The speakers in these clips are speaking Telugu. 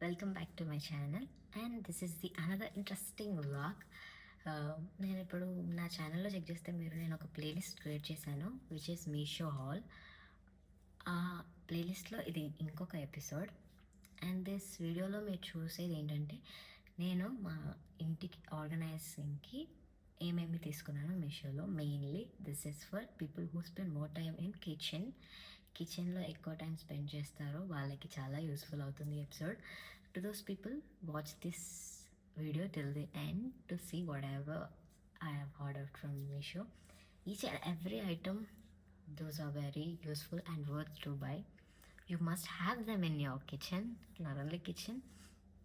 Welcome back to my channel and this is the another interesting vlog. నేను ఇప్పుడు నా ఛానల్లో చెక్ చేస్తే నేను ఒక ప్లేలిస్ట్ క్రియేట్ చేశాను విచ్ ఈస్ మీషో హాల్. ఆ ప్లేలిస్ట్లో ఇది ఇంకొక ఎపిసోడ్. అండ్ దిస్ వీడియోలో మీరు చూసేది ఏంటంటే నేను మా ఇంటికి ఆర్గనైజింగ్కి ఏమేమి తీసుకున్నాను మీషోలో. Mainly this is for people who spend more time in కిచెన్లో ఎక్కువ టైం స్పెండ్ చేస్తారో వాళ్ళకి చాలా యూస్ఫుల్ అవుతుంది episode. To those people watch this video till the end to see whatever I have ordered from Meesho. Each and every item those are very useful and worth to buy. You must have them in your kitchen. Not only kitchen,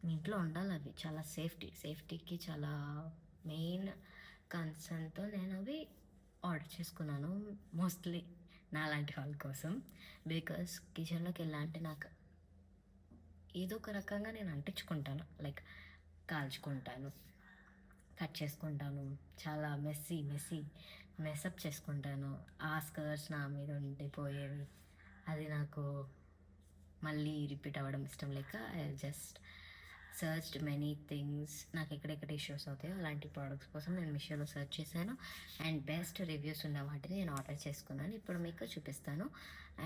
మీ ఇంట్లో ఉండాలి. అవి చాలా సేఫ్టీకి చాలా మెయిన్ కన్సర్న్తో నేను అవి ఆర్డర్ చేసుకున్నాను. మోస్ట్లీ నాలాంటి వాళ్ళ కోసం. బికాస్ కిచెన్లోకి వెళ్ళాలంటే నాకు ఏదో ఒక రకంగా నేను అంటించుకుంటాను. లైక్ కాల్చుకుంటాను, కట్ చేసుకుంటాను, చాలా మెస్అప్ చేసుకుంటాను. ఆ స్కర్ట్స్ నా మీద ఉండిపోయేవి, అది నాకు మళ్ళీ రిపీట్ అవ్వడం ఇష్టం లేక I just searched many things. నాకు ఎక్కడెక్కడ ఇష్యూస్ అవుతాయో అలాంటి ప్రోడక్ట్స్ కోసం నేను మీషోలో సర్చ్ చేశాను అండ్ బెస్ట్ రివ్యూస్ ఉన్న వాటిని నేను ఆర్డర్ చేసుకున్నాను. ఇప్పుడు మీకు చూపిస్తాను.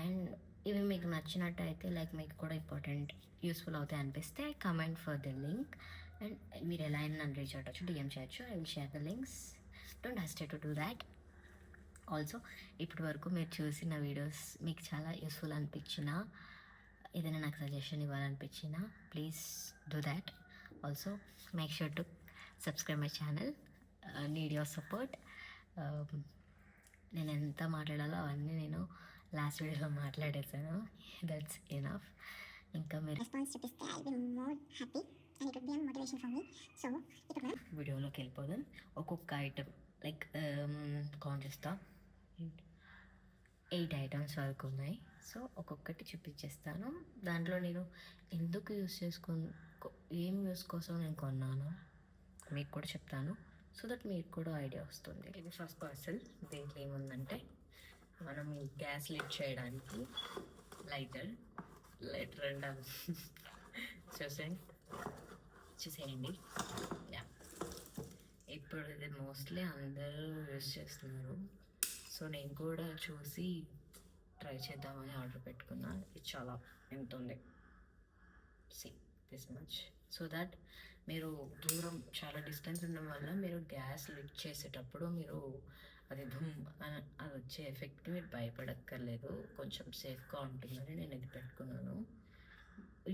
అండ్ ఇవి మీకు నచ్చినట్టయితే లైక్ మీకు కూడా ఇంపార్టెంట్ యూస్ఫుల్ అవుతాయి అనిపిస్తే comment for the link. And మీరు ఎలా అయినా నన్ను రీచ్ అవ్వచ్చు, డిఎం చేయొచ్చు. I will share the links. Don't hesitate to do that. Also ఇప్పటి వరకు మీరు చూసిన వీడియోస్ మీకు చాలా యూస్ఫుల్ అనిపించినా, ఏదైనా నాకు సజెషన్ ఇవ్వాలనిపించినా please do that. Also make sure to subscribe my channel. Need your support. నేను ఎంత మాట్లాడాలో అవన్నీ నేను లాస్ట్ వీడియోలో మాట్లాడేసాను. That's enough. ఇంకా మీరు రెస్పాన్స్ చూపిస్తే I will more happy and it will be motivation for me. So ఇప్పుడు మనం వీడియోలోకి వెళ్ళిపోదాం. ఒక్కొక్క ఐటమ్ లైక్ కౌంట్ చేస్తా. 8 ఐటమ్స్ వరకు ఉన్నాయి. సో ఒక్కొక్కటి చూపించేస్తాను. దాంట్లో నేను ఎందుకు ఏం యూస్ కోసం నేను కొన్నాను మీకు కూడా చెప్తాను, సో దట్ మీకు కూడా ఐడియా వస్తుంది. ఇది ఫస్ట్ పార్సల్. దీంట్లో ఏముందంటే మనం గ్యాస్ లిట్ చేయడానికి లైటర్ అండ్ చూసేయండి. యా, ఇప్పుడు ఇది మోస్ట్లీ అందరూ యూస్ చేస్తున్నారు. సో నేను కూడా చూసి ట్రై చేద్దామని ఆర్డర్ పెట్టుకున్నా. ఇది చాలా ఎంత ఉంది, see this much. So that మీరు దూరం చాలా డిస్టెన్స్ ఉండడం వల్ల మీరు గ్యాస్ లిట్ చేసేటప్పుడు మీరు అది అది వచ్చే ఎఫెక్ట్కి మీరు భయపడక్కర్లేదు. కొంచెం సేఫ్గా ఉంటుందని నేను ఇది పెట్టుకున్నాను.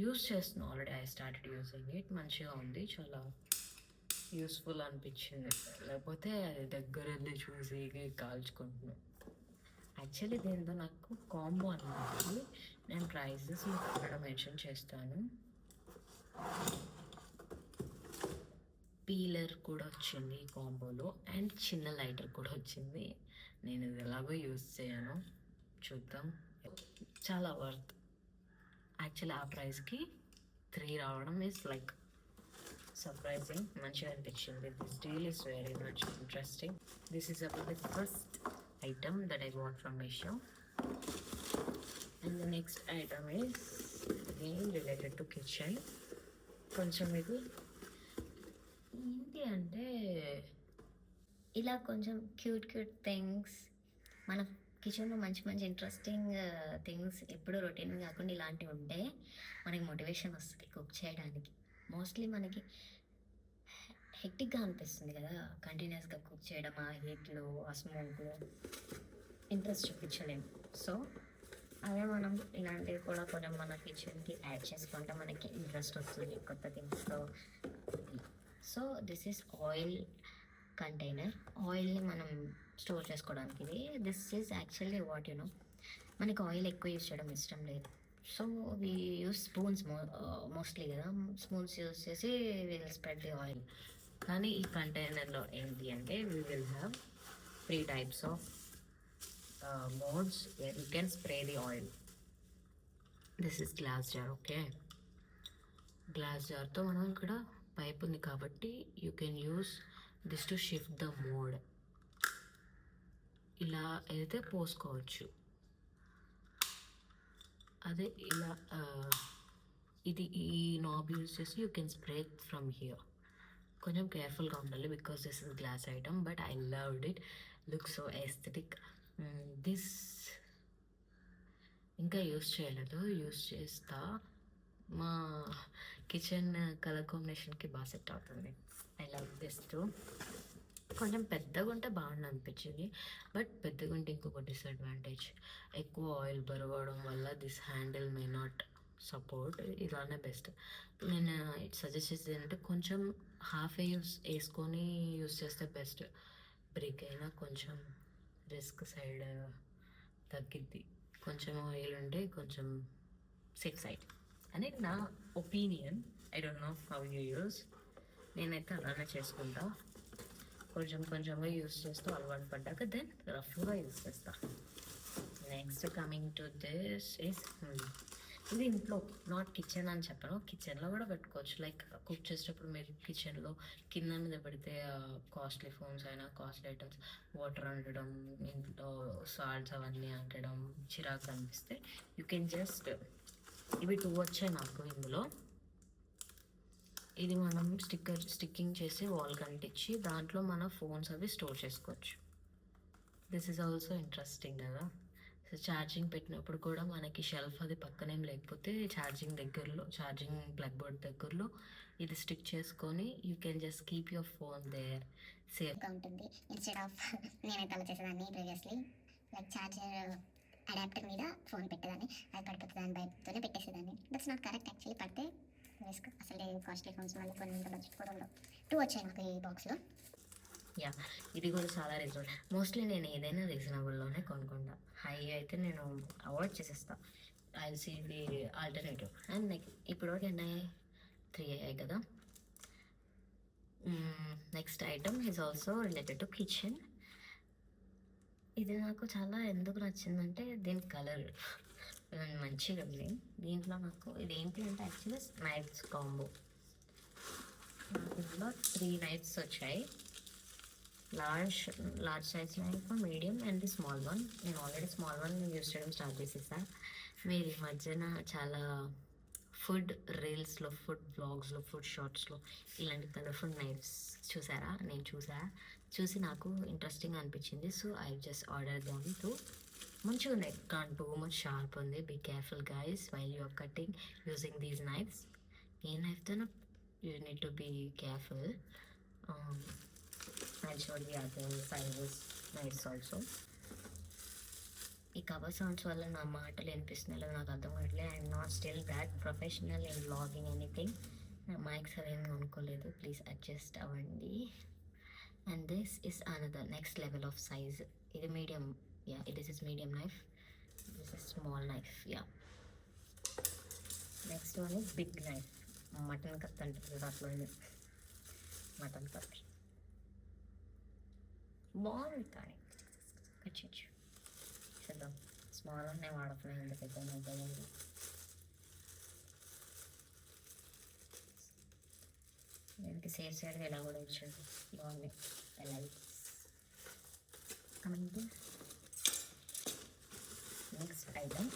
యూస్ చేస్తున్నాను already. I started using it. మంచిగా ఉంది, చాలా యూస్ఫుల్ అనిపించింది. లేకపోతే అది దగ్గర వెళ్ళి చూసి కాల్చుకుంటున్నాను. యాక్చువల్లీ దీంతో నాకు కాంబో అనిపించింది. నేను ప్రైజెస్ మీకు అక్కడ మెన్షన్ చేస్తాను. పీలర్ కూడా వచ్చింది కాంబోలో అండ్ చిన్న లైటర్ కూడా వచ్చింది. నేను ఇది ఎలాగో యూజ్ చేయను, చూద్దాం. చాలా వర్త్. యాక్చువల్లీ ఆ ప్రైస్కి 3 రావడం ఈజ్ లైక్ సర్ప్రైజింగ్. మంచిగా అనిపించింది. This deal is very much interesting. This is about the first item that I bought from Meesho. And the next item is again related to kitchen. కొంచెం ఇది ఏంటి అంటే ఇలా కొంచెం క్యూట్ థింగ్స్ మన కిచెన్లో మంచి ఇంట్రెస్టింగ్ థింగ్స్ ఎప్పుడు రొటీన్ కాకుండా ఇలాంటివి ఉంటే మనకి మోటివేషన్ వస్తుంది కుక్ చేయడానికి. మోస్ట్లీ మనకి హెక్టిక్గా అనిపిస్తుంది కదా కంటిన్యూస్గా కుక్ చేయడం, ఆ హీట్లో ఆ స్మోక్లో ఇంట్రెస్ట్ చూపించలేము. సో అదే మనం ఇలాంటివి కూడా కొంచెం మన కిచెన్కి యాడ్ చేసుకుంటే మనకి ఇంట్రెస్ట్ వస్తుంది కొత్త థింగ్స్లో. So this is oil container. ఆయిల్ని మనం స్టోర్ చేసుకోవడానికి ఇది. This is actually what you know, మనకి ఆయిల్ ఎక్కువ యూస్ చేయడం ఇష్టం లేదు. So we use spoons mostly కదా. స్పూన్స్ యూస్ చేసి విల్ స్ప్రెడ్ ది ఆయిల్. కానీ ఈ కంటైనర్లో ఏంటి అంటే we will have 3 types of modes where you can spray the oil. This is glass jar. Okay, glass జార్తో మనం ఇక్కడ పైప్ ఉంది కాబట్టి you can use this to shift the mode. ఇలా అయితే పోసుకోవచ్చు. అదే ఇలా ఇది ఈ నాబ్ యూజ్ చేసి you can spray from here. కొంచెం కేర్ఫుల్గా ఉండాలి because this is glass item, but I loved it, look so aesthetic. This ఇంకా యూస్ చేయలేదు, యూస్ చేస్తా. మా కిచెన్ కలర్ కాంబినేషన్కి బాగా సెట్ అవుతుంది. I love this two. కొంచెం పెద్దగా ఉంటే బాగుంది అనిపించింది, బట్ పెద్దగా ఉంటే ఇంకొక డిసడ్వాంటేజ్, ఎక్కువ ఆయిల్ బరవడం వల్ల this handle may not support. ఇలానే బెస్ట్. నేను సజెస్ట్ చేసేది ఏంటంటే కొంచెం హాఫ్ వేసుకొని యూస్ చేస్తే బెస్ట్. బ్రేక్ అయినా కొంచెం రిస్క్ సైడ్ తగ్గిద్ది. కొంచెం ఆయిల్ ఉంటే కొంచెం సేఫ్ సైడ్ అని నా opinion. I don't know how you use. నేనైతే అలానే చేసుకుంటా. కొంచెం కొంచెంగా యూస్ చేస్తూ అలవాటు పడ్డాక దెన్ రఫ్గా యూస్ చేస్తా. Next coming to this is, ఇది ఇంట్లో, నాట్ కిచెన్ అని చెప్పను, కిచెన్లో కూడా పెట్టుకోవచ్చు. లైక్ కుక్ చేసేటప్పుడు మీరు కిచెన్లో కింద మీద పెడితే కాస్ట్లీ ఫోన్స్ అయినా కాస్ట్లీ ఐటమ్స్ వాటర్ అంటడం, ఇంట్లో సాల్ట్స్ అవన్నీ అంటడం చిరాకు అనిపిస్తే యూ కెన్ జస్ట్, ఇవి 2 వచ్చాయి నాకు ఇందులో. ఇది మనం స్టిక్కింగ్ చేసి వాల్ అంటించి దాంట్లో మన ఫోన్స్ అవి స్టోర్ చేసుకోవచ్చు. దిస్ ఈజ్ ఆల్సో ఇంట్రెస్టింగ్ కదా. సో ఛార్జింగ్ పెట్టినప్పుడు కూడా మనకి షెల్ఫ్ అది పక్కనేం లేకపోతే ఛార్జింగ్ దగ్గరలో, ఛార్జింగ్ ప్లగ్ బోర్డ్ దగ్గరలో ఇది స్టిక్ చేసుకొని you can just keep your phone there సేఫ్గా ఉంటుంది. ఇన్స్టెడ్ ఆఫ్ నేనైతే అలా చేసేదాన్ని ప్రీవియస్లీ, లైక్ ఛార్జర్ అడాప్టర్ మీద ఫోన్ పెట్టేదాన్ని, అది పడిపోతుందని బయటతోనే పెట్టేసేదాన్ని. That's not correct actually. పడితే రిస్క్. అసలు కాస్ట్లీ ఫోన్స్ మళ్ళీ కొన్ని ఇంత బడ్జెట్ కూడా ఉండవు. 2 వచ్చాయి నాకు ఈ బాక్స్లో. యా, ఇది కూడా చాలా రీజనబుల్. మోస్ట్లీ నేను ఏదైనా రీజనబుల్లోనే కొనుక్కుంటా. హై అయితే నేను అవాయిడ్ చేసేస్తా. I see the alternative. And next ఇప్పటివరకు ఎన్ని 3 అయ్యాయి కదా. Next item is also related to kitchen. ఇది నాకు చాలా ఎందుకు నచ్చిందంటే దీని కలర్ మంచిగా ఉంది. దీంట్లో నాకు ఇది ఏంటి అంటే యాక్చువల్లీ నైఫ్స్ కాంబో. ఇందులో 3 నైఫ్స్ వచ్చాయి. Large size knife, medium and the small one. నేను ఆల్రెడీ స్మాల్ వన్ యూస్ చేయడం స్టార్ట్ చేసేసా. మీరు ఈ మధ్యన చాలా ఫుడ్ రీల్స్లో, ఫుడ్ బ్లాగ్స్లో, ఫుడ్ షార్ట్స్లో ఇలాంటి కలర్ఫుల్ నైఫ్స్ చూసారా? నేను చూసి నాకు ఇంట్రెస్టింగ్ అనిపించింది. So I just order them two. మంచిగా ఉన్నాయి, కాన్ టూ మచ్ షార్ప్ ఉంది. Be careful guys while you are cutting using these knifes. ఏ నైఫ్తో you need to be careful. I'll show the other sizes knives also. ఈ కవర్ సౌండ్స్ వల్ల నా మాటలు వినిపిస్తున్నాయో నాకు అర్థం కావట్లేదు. I'm not still that professional in vlogging anything. నా మైక్స్ అవేం కొనుక్కోలేదు, ప్లీజ్ అడ్జస్ట్ అవ్వండి. And this is another next level of size. ఇది medium, yeah this is medium knife. This is small knife, yeah. Next one is big knife. Mutton కత్తి అంటారు అట్లా ఉంది, మటన్ కత్తి. బాగుంది కానీ కట్ చూద్దాం. స్మాల్ ఉన్నాయి వాడుతున్నాయి, ఎంత పెద్ద మొబైల్. దీనికి సేఫ్ సైడ్గా ఎలా కూడా ఇచ్చాడు, బాగుంది. ఎలా కమింగ్ టు నెక్స్ట్ ఐటమ్.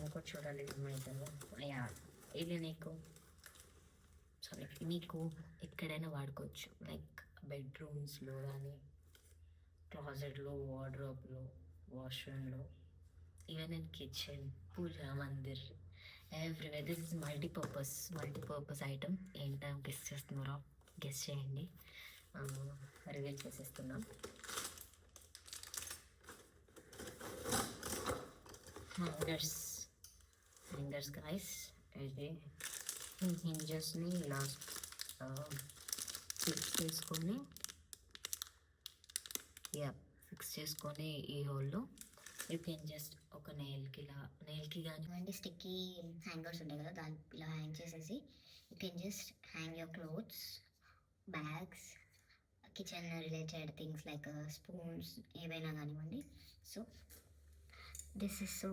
ఇంకోటి చూడాలి ఏమైతుందో. అయ్యా, ఇది మీకు ఎక్కడైనా వాడుకోవచ్చు. లైక్ బెడ్రూమ్స్లో కానీ, క్లాజెట్లో, వార్డ్రోబ్లో, వాష్రూమ్లో, even in kitchen, puja mandir, everywhere. This is multipurpose item. ఏంటో గెస్ చేస్తున్నారో గెస్ చేయండి. రివీల్ చేసేస్తున్నాం. Hangers guys. ఇది హింజెస్ని ఇలా ఫిక్స్ చేసుకొని ఈ హోల్లో యూ కెన్ జస్ట్ ఒక నెయిల్కి కానివ్వండి, స్టిక్కీ హ్యాంగర్స్ ఉంటాయి కదా, దాన్ని ఇలా హ్యాంగ్ చేసేసి you can just hang your clothes, bags, kitchen related things like spoons ఏవైనా కానివ్వండి. So this is so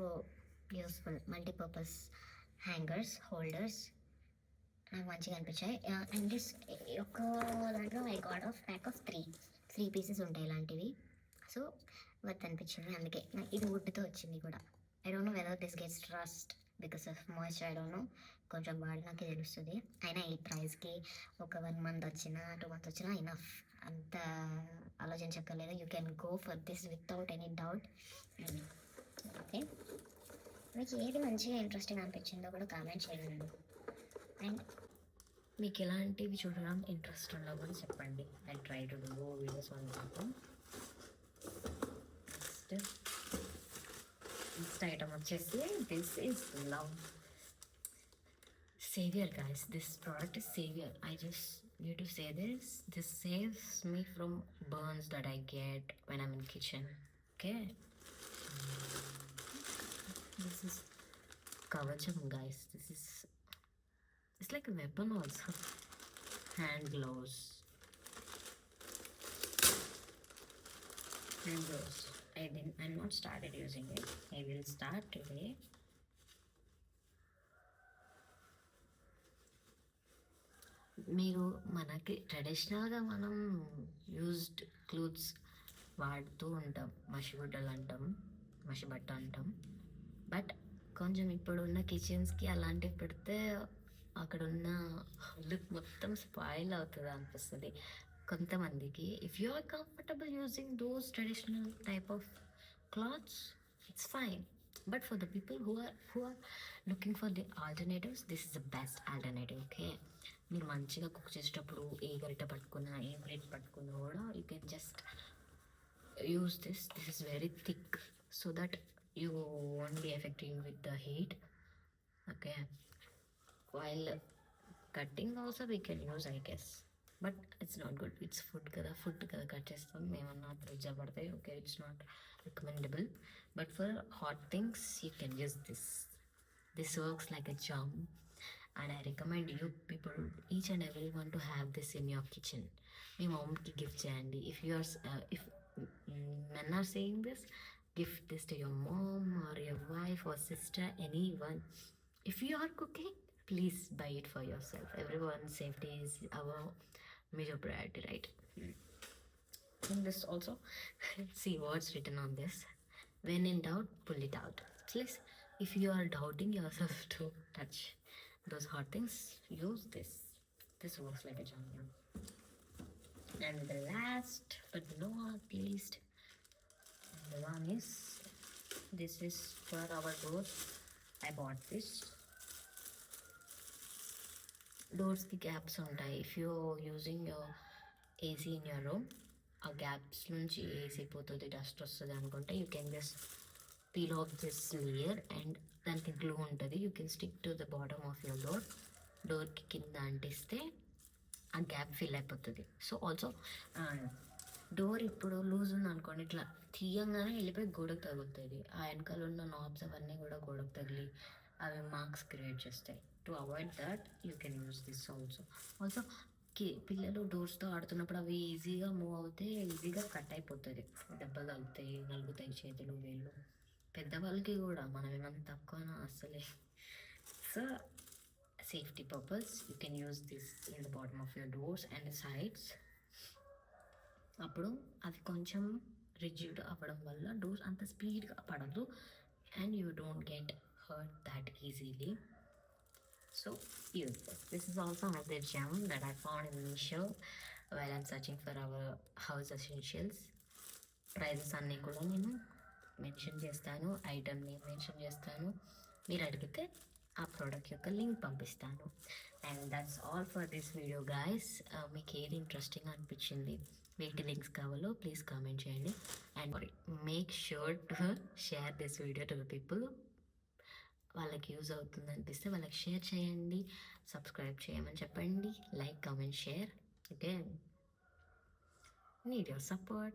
useful. Multipurpose hangers, holders నాకు మంచిగా అనిపించాయి. అండ్ దిస్ ఒక దాంట్లో I got of pack of 3 pieces ఉంటాయి ఇలాంటివి. సో వర్త్ అనిపించింది, అందుకే ఇది వుడ్తో వచ్చింది కూడా. I don't know whether this gets rust because of moisture I don't know, కొంచెం వాడినాకే తెలుస్తుంది. అయినా ఈ ప్రైస్కి ఒక 1 మంత్ వచ్చినా 2 మంత్ వచ్చినా ఇనఫ్, అంత ఆలోచించక్కర్లేదు. You can go for this without any doubt. Okay, మీకు ఏది మంచిగా ఇంట్రెస్టింగ్ అనిపించిందో కూడా కామెంట్ చేయండి. అండ్ మీకు ఎలాంటివి చూడడం ఇంట్రెస్ట్ ఉన్నా కూడా చెప్పండి. I try to do videos on that. Next item వచ్చేసి this is love savior, guys. This product is savior. I just need to say this saves me from burns that I get when I'm in kitchen. Okay, this is kavacham, guys. This is, it's like a weapon also. Hand gloves. Hand gloves. I'm not started using it. I will start today. మీరు మనకి ట్రెడిషనల్గా మనం యూజ్డ్ క్లోత్స్ వాడుతూ ఉంటాం, మసిగుడ్డలు అంటాం, మసిబట్ట అంటాం. బట్ కొంచెం ఇప్పుడున్న కిచెన్స్కి అలాంటివి పెడితే అక్కడ ఉన్న లుక్ మొత్తం స్పాయిల్ అవుతుంది అనిపిస్తుంది కొంతమందికి. If you are comfortable using those traditional type of clothes, it's fine. But for the people who are looking for the alternatives, this is the best alternative. Okay, మీరు మంచిగా కుక్ చేసేటప్పుడు ఏ గరిట పట్టుకున్నా ఏ ప్లేట్ పట్టుకున్నా కూడా you can just use this. This is very thick so that you won't be affecting with the heat. Okay, while cutting also we can use, I guess, but it's not good. It's food kada cut chestam emanna fridge padtayi. Okay, it's not recommendable. But for hot things you can use this works like a charm, and I recommend you people, each and everyone, to have this in your kitchen. మీ మామ్కి గిఫ్ట్ చేయండి. If you are if men are saying this, gift this to your mom or your wife or sister, anyone. If you are cooking, please buy it for yourself. Everyone's safety is our major priority, right? And this also, see what's written on this: when in doubt, pull it out. Please, if you are doubting yourself to touch those hot things, use this. This works like a charm. And the last but not least, the one is, this is for our doors. I bought this. Doors ki gaps ఉంటాయి. If you're using your AC in your room, ఆ గ్యాప్స్ నుంచి ఏసీ పోతుంది, డస్ట్ వస్తుంది అనుకుంటే, you can just peel off this layer and దానికి గ్లూ ఉంటుంది. You can stick to the bottom of your డోర్కి కింద అంటిస్తే ఆ గ్యాప్ ఫిల్ అయిపోతుంది. సో ఆల్సో డోర్ ఇప్పుడు లూజ్ ఉంది అనుకోండి, ఇట్లా తీయంగానే వెళ్ళిపోయి గోడకు తగులుతుంది. ఆ వెనకాల ఉన్న నాబ్స్ అవన్నీ కూడా గోడకు తగిలి అవి మార్క్స్ క్రియేట్ చేస్తాయి. To avoid that you can use this also పిల్లలు డోర్స్తో ఆడుతున్నప్పుడు అవి ఈజీగా మూవ్ అవుతే ఈజీగా కట్ అయిపోతుంది, దెబ్బలు తగులుతాయి, నలుగుతాయి చేతులు వేళ్ళు. పెద్దవాళ్ళకి కూడా మనం ఏమైనా తక్కువనా అసలే. So safety purpose you can use this in the bottom of your doors and the sides. అప్పుడు అది కొంచెం రిజిడ్ అవ్వడం వల్ల డోర్స్ అంత స్పీడ్గా పడదు and you don't get hurt that easily. So use this. This is also another gem that I found in Meesho while I'm searching for our house essentials. Prices అన్నీ కూడా నేను మెన్షన్ చేస్తాను, ఐటమ్ నేమ్ మెన్షన్ చేస్తాను. మీరు అడిగితే ఆ ప్రోడక్ట్ యొక్క లింక్ పంపిస్తాను. And that's all for this video guys. మీకు ఏది ఇంట్రెస్టింగ్ అనిపించింది, వేటి లింక్స్ కావాలో ప్లీజ్ కామెంట్ చేయండి. And make sure to share this video to the people. వాళ్ళకి యూజ్ అవుతుంది అనిపిస్తే వాళ్ళకి షేర్ చేయండి, సబ్స్క్రైబ్ చేయమని చెప్పండి, like, comment, share. Okay, need your support.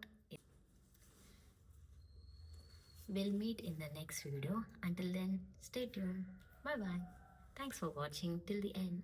We'll meet in the next video. Until then, stay tuned. Bye bye. Thanks for watching till the end.